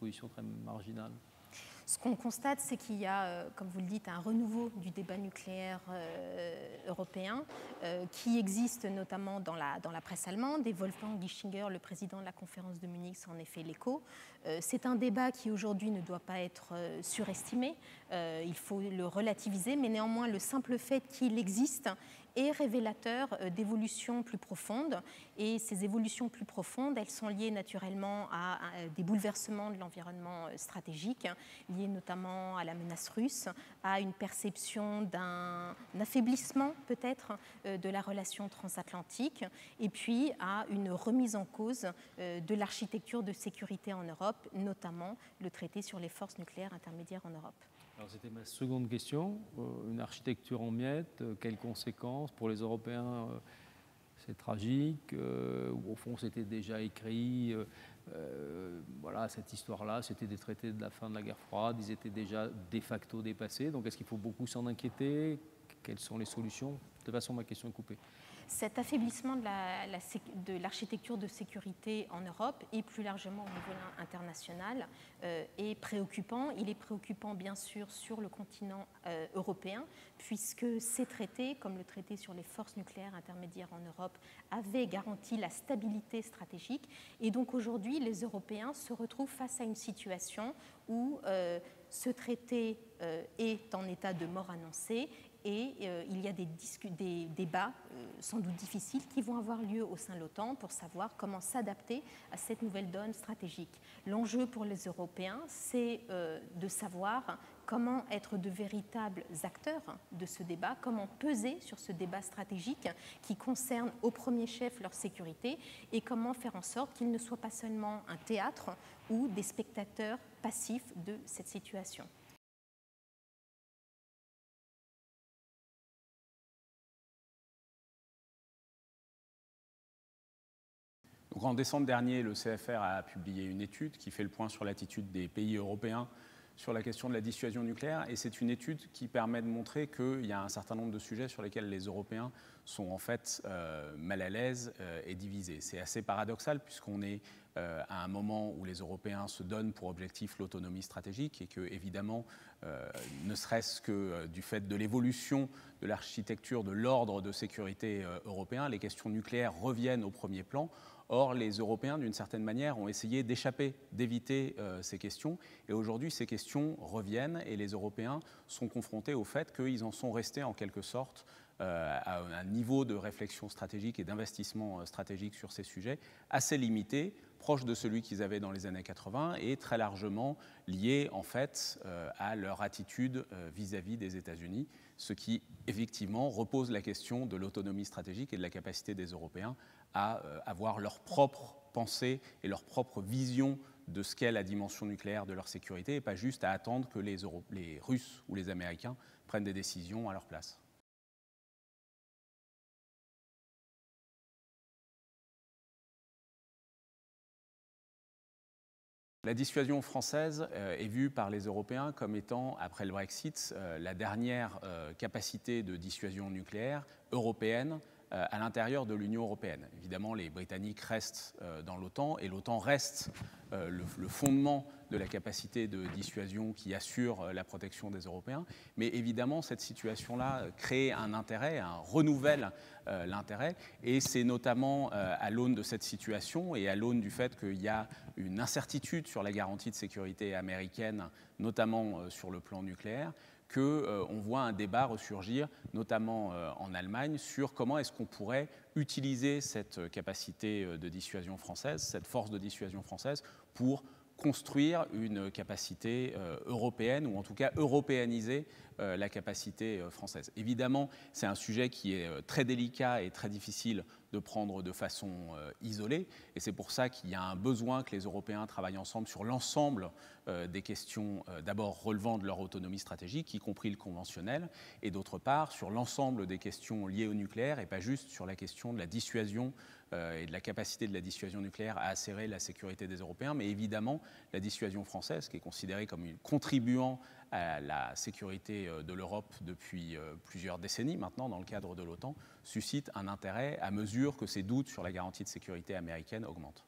position très marginale? Ce qu'on constate, c'est qu'il y a, comme vous le dites, un renouveau du débat nucléaire européen qui existe notamment dans la presse allemande. Et Wolfgang Ischinger, le président de la conférence de Munich, s'en est fait l'écho. C'est un débat qui aujourd'hui ne doit pas être surestimé. Il faut le relativiser, mais néanmoins, le simple fait qu'il existe est révélateur d'évolutions plus profondes. Et ces évolutions plus profondes, elles sont liées naturellement à des bouleversements de l'environnement stratégique, liés notamment à la menace russe, à une perception d'un affaiblissement peut-être de la relation transatlantique, et puis à une remise en cause de l'architecture de sécurité en Europe, notamment le traité sur les forces nucléaires intermédiaires en Europe. Alors c'était ma seconde question. Une architecture en miettes, quelles conséquences pour les Européens? C'est tragique, au fond c'était déjà écrit, voilà, cette histoire-là, c'était des traités de la fin de la guerre froide, ils étaient déjà de facto dépassés, donc est-ce qu'il faut beaucoup s'en inquiéter? Quelles sont les solutions? De toute façon, ma question est coupée. Cet affaiblissement de l'architecture de sécurité en Europe et plus largement au niveau international est préoccupant. Il est préoccupant bien sûr sur le continent européen puisque ces traités, comme le traité sur les forces nucléaires intermédiaires en Europe, avaient garanti la stabilité stratégique. Et donc aujourd'hui, les Européens se retrouvent face à une situation où ce traité est en état de mort annoncée. Et il y a des débats sans doute difficiles qui vont avoir lieu au sein de l'OTAN pour savoir comment s'adapter à cette nouvelle donne stratégique. L'enjeu pour les Européens, c'est de savoir comment être de véritables acteurs de ce débat, comment peser sur ce débat stratégique qui concerne au premier chef leur sécurité et comment faire en sorte qu'il ne soit pas seulement un théâtre ou des spectateurs passifs de cette situation. Donc en décembre dernier, le CFR a publié une étude qui fait le point sur l'attitude des pays européens sur la question de la dissuasion nucléaire. Et c'est une étude qui permet de montrer qu'il y a un certain nombre de sujets sur lesquels les Européens sont en fait mal à l'aise et divisés. C'est assez paradoxal puisqu'on est à un moment où les Européens se donnent pour objectif l'autonomie stratégique et que, évidemment, ne serait-ce que du fait de l'évolution de l'architecture de l'ordre de sécurité européen, les questions nucléaires reviennent au premier plan. Or, les Européens, d'une certaine manière, ont essayé d'échapper, d'éviter ces questions. Et aujourd'hui, ces questions reviennent et les Européens sont confrontés au fait qu'ils en sont restés, en quelque sorte, à un niveau de réflexion stratégique et d'investissement stratégique sur ces sujets assez limité, proche de celui qu'ils avaient dans les années 80 et très largement lié, en fait, à leur attitude vis-à-vis des États-Unis, ce qui, effectivement, repose la question de l'autonomie stratégique et de la capacité des Européens à avoir leur propre pensée et leur propre vision de ce qu'est la dimension nucléaire de leur sécurité et pas juste à attendre que les Russes ou les Américains prennent des décisions à leur place. La dissuasion française est vue par les Européens comme étant, après le Brexit, la dernière capacité de dissuasion nucléaire européenne à l'intérieur de l'Union européenne. Évidemment, les Britanniques restent dans l'OTAN et l'OTAN reste le fondement de la capacité de dissuasion qui assure la protection des Européens. Mais évidemment, cette situation-là crée un intérêt, renouvelle l'intérêt. Et c'est notamment à l'aune de cette situation et à l'aune du fait qu'il y a une incertitude sur la garantie de sécurité américaine, notamment sur le plan nucléaire, qu'on voit un débat ressurgir, notamment en Allemagne, sur comment est-ce qu'on pourrait utiliser cette capacité de dissuasion française, cette force de dissuasion française, pour construire une capacité européenne, ou en tout cas européaniser la capacité française. Évidemment, c'est un sujet qui est très délicat et très difficile de prendre de façon isolée, et c'est pour ça qu'il y a un besoin que les Européens travaillent ensemble sur l'ensemble des questions d'abord relevant de leur autonomie stratégique, y compris le conventionnel, et d'autre part sur l'ensemble des questions liées au nucléaire, et pas juste sur la question de la dissuasion et de la capacité de la dissuasion nucléaire à assurer la sécurité des Européens, mais évidemment la dissuasion française, qui est considérée comme une contribuant à la sécurité de l'Europe depuis plusieurs décennies maintenant dans le cadre de l'OTAN, suscite un intérêt à mesure que ces doutes sur la garantie de sécurité américaine augmentent.